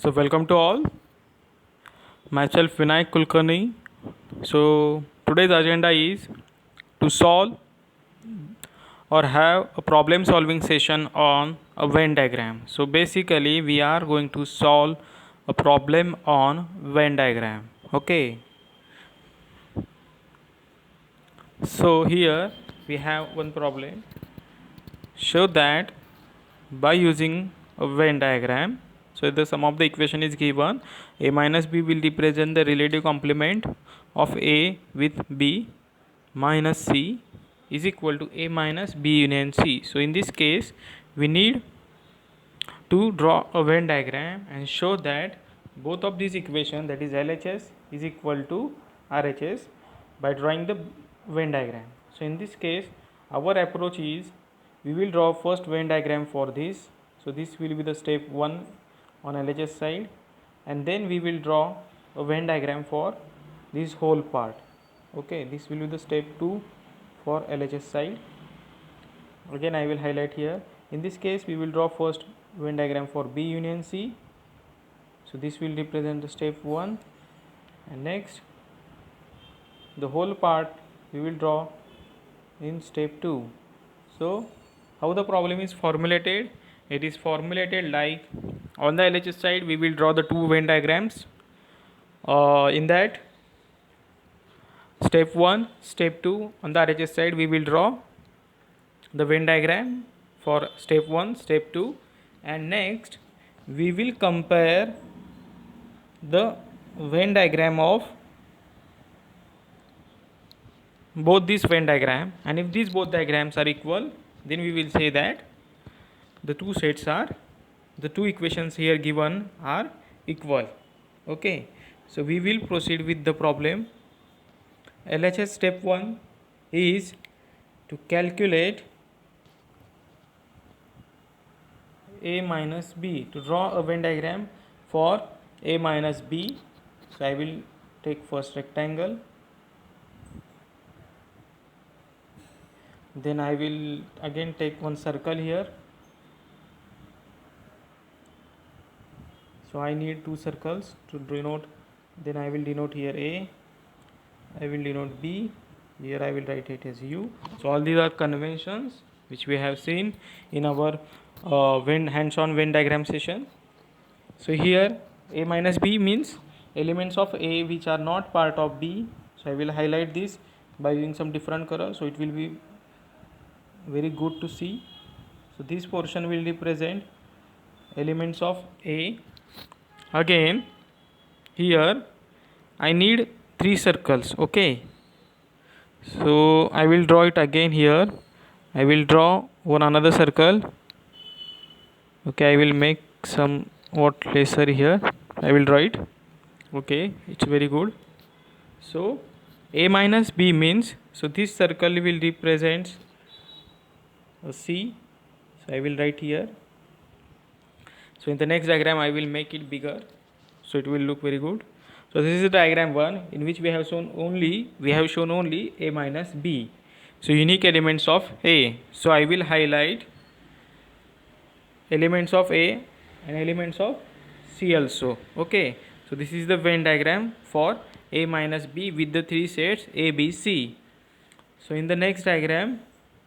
So welcome to all. Myself Vinayak Kulkarni. So today's agenda is to solve or have a problem solving session on a Venn diagram. So basically we are going to solve a problem on Venn diagram. Okay. So here we have one problem. Show that by using a Venn diagram, so the sum of the equation is given. A minus b will represent the relative complement of a with b minus c is equal to a minus b union c. So in this case we need to draw a Venn diagram and show that both of these equations, that is LHS is equal to RHS, by drawing the Venn diagram. So in this case our approach is we will draw first Venn diagram for this. So this will be the step 1 on LHS side, and then we will draw a Venn diagram for this whole part. Okay, this will be the step 2 for LHS side. Again I will highlight here. In this case we will draw first Venn diagram for B union C. So this will represent the step 1, and next the whole part we will draw in step 2. So how the problem is formulated? It is formulated like, on the LHS side we will draw the two Venn diagrams. In that step 1, step 2, on the RHS side we will draw the Venn diagram for step 1, step 2, and next we will compare the Venn diagram of both these Venn diagram, and if these both diagrams are equal, then we will say that the two sets are, the two equations here given are equal. Okay, so we will proceed with the problem. LHS step 1 is to calculate a minus b, to draw a Venn diagram for a minus b. So I will take first rectangle, then I will again take one circle here. So I need two circles to denote, then I will denote here a, I will denote b, here I will write it as u. So all these are conventions which we have seen in our hands-on Venn diagram session. So here a minus b means elements of a which are not part of b. So I will highlight this by using some different color, so it will be very good to see. So this portion will represent elements of a. Again here I need three circles. Okay, so I will draw it again here. I will draw one another circle. Okay, I will make some what lesser here. I will draw it. Okay, it's very good. So a minus b means, so this circle will represent a c. So I will write here. So in the next diagram I will make it bigger, so it will look very good. So this is the diagram 1 in which we have shown only a minus b, so unique elements of a. So I will highlight elements of a and elements of c also. Okay, so this is the Venn diagram for a minus b with the three sets a, b, c. So in the next diagram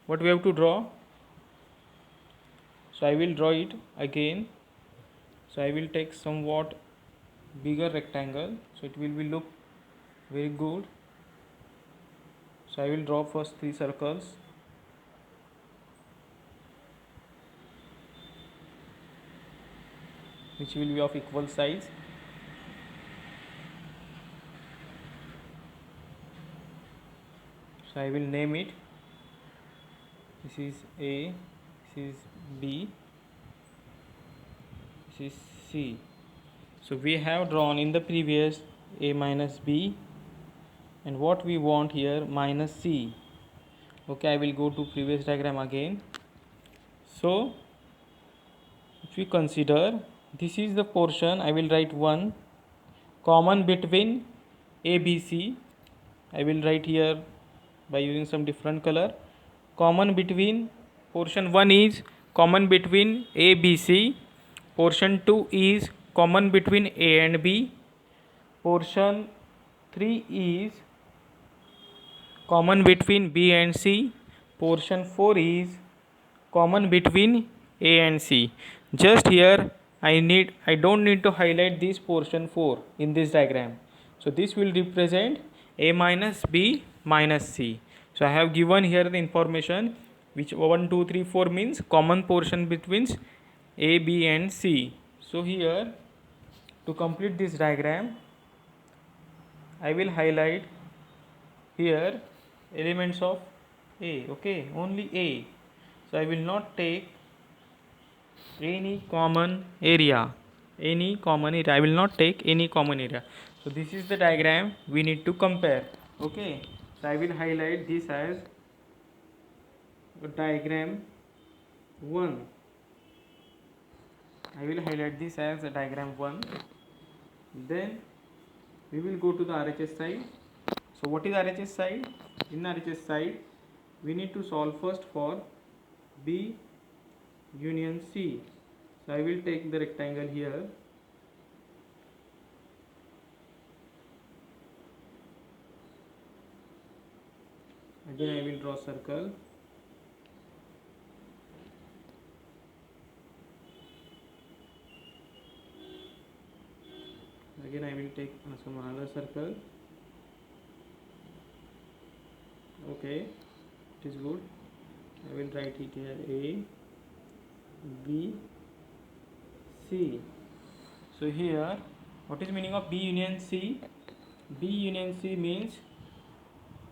what we have to draw? So I will draw it again. So I will take somewhat bigger rectangle, so it will be look very good. So I will draw first three circles. Which will be of equal size. So I will name it. This is A, this is B, this is C. So we have drawn in the previous a minus b, and what we want here minus c. Okay, I will go to previous diagram again. So if we consider, this is the portion, I will write 1 common between a, b, c. I will write here by using some different color. Common between, portion 1 is common between a, b, c. Portion 2 is common between A and B. Portion 3 is common between B and C. Portion 4 is common between A and C. Just here I don't need to highlight this portion 4 in this diagram. So this will represent A minus B minus C. So I have given here the information which 1 2 3 4 means common portion between A, B and C. So here to complete this diagram I will highlight here elements of A, okay, only A. So I will not take any common area. I will not take any common area. So this is the diagram we need to compare, okay. So I will highlight this as diagram 1. I will highlight this as a diagram 1. Then we will go to the RHS side. So what is RHS side? In RHS side we need to solve first for B union C. So I will take the rectangle here. Again I will draw circle. Again I will take some another circle. Okay, it is good. I will write it here A, B, C. So here what is meaning of B union C? B union C means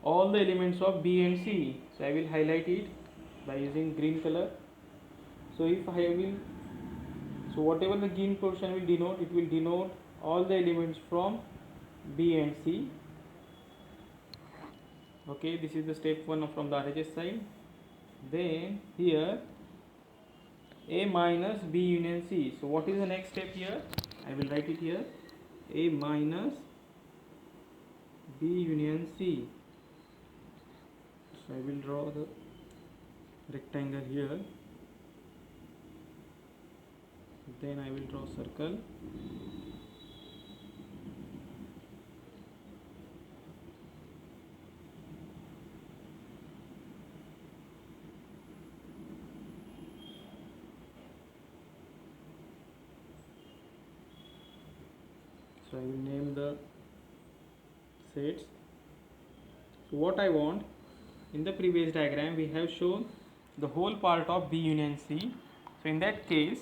all the elements of B and C. So I will highlight it by using green color. So if I will, so whatever the green portion will denote, it will denote all the elements from B and C. Okay, this is the step 1 from the RHS side. Then here A minus B union C. So what is the next step here? I will write it here, A minus B union C. So I will draw the rectangle here. Then I will draw circle. So I will name the sets. So what I want, in the previous diagram we have shown the whole part of B union C. So in that case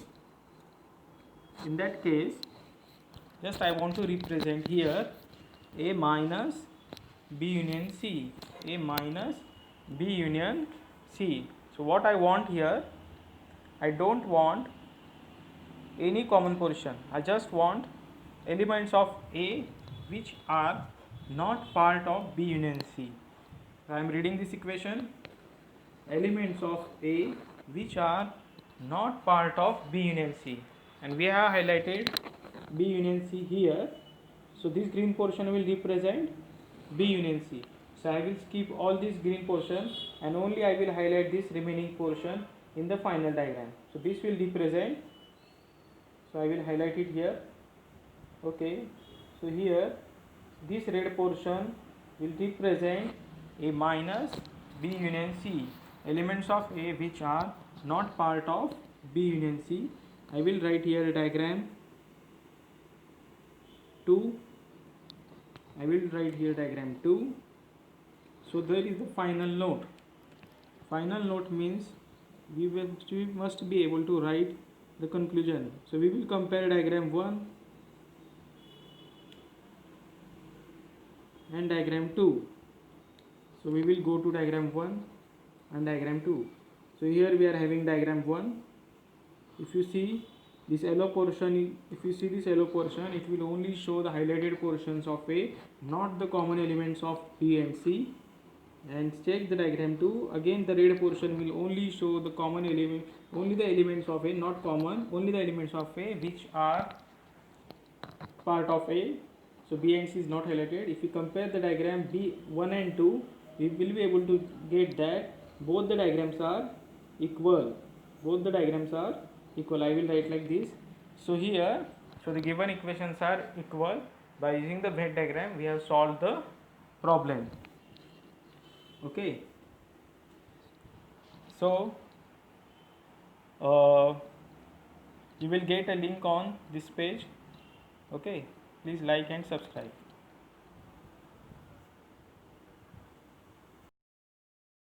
just I want to represent here A minus B union C. A minus B union C. So what I want here, I don't want any common portion. I just want elements of A which are not part of B union C. So I am reading this equation, elements of A which are not part of B union C, and we have highlighted B union C here. So this green portion will represent B union C. So I will skip all this green portion and only I will highlight this remaining portion in the final diagram. So this will represent, so I will highlight it here. Okay, so here this red portion will represent A minus B union C, elements of A which are not part of B union C. I will write here a diagram 2. I will write here diagram 2. So there is the final note. Final note means we must be able to write the conclusion. So we will compare diagram 1 and diagram 2. So we will go to diagram 1 and diagram 2. So here we are having diagram 1. If you see this yellow portion, it will only show the highlighted portions of A, not the common elements of B and C. And check the diagram 2. Again the red portion will only show the common element, only the elements of A, not common, only the elements of A which are part of A. So B and C is not highlighted. If you compare the diagram B1 and 2, we will be able to get that both the diagrams are equal. I will write like this. So here So the given equations are equal. By using the Venn diagram we have solved the problem. Okay, so you will get a link on this page. Okay, please like and subscribe.